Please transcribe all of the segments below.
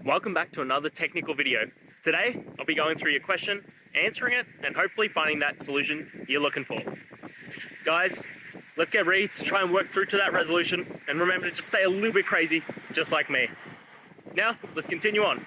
Welcome back to another technical video. Today, I'll be going through your question, answering it, and hopefully finding that solution you're looking for. Guys, let's get ready to try and work through to that resolution, and remember to just stay a little bit crazy, just like me. Now, let's continue on.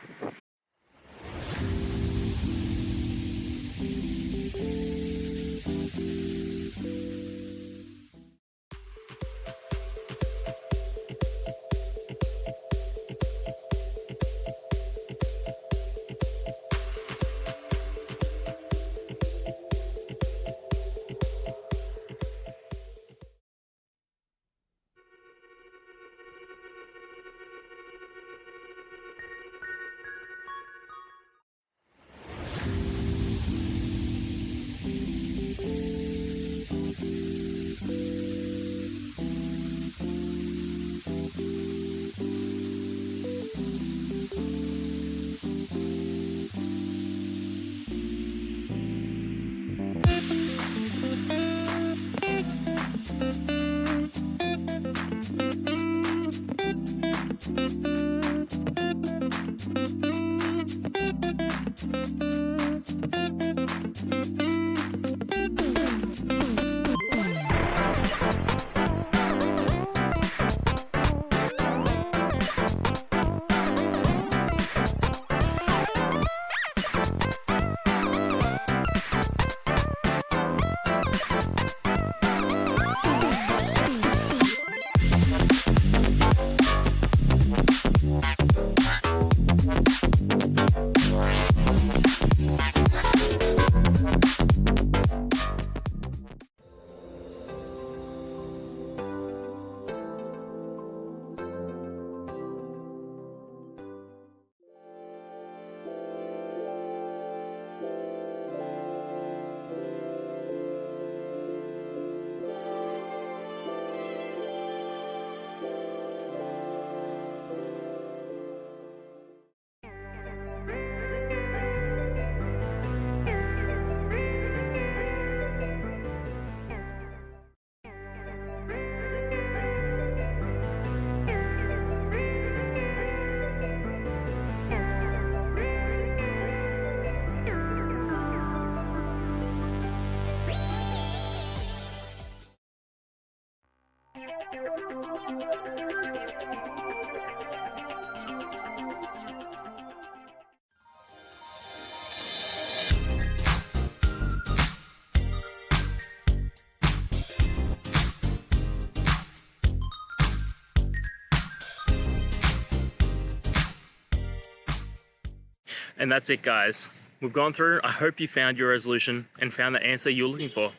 And that's it, guys. We've gone through. I hope you found your resolution and found the answer you were looking for.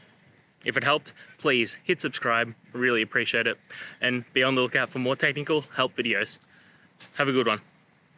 If it helped, please hit subscribe. I really appreciate it. And be on the lookout for more technical help videos. Have a good one.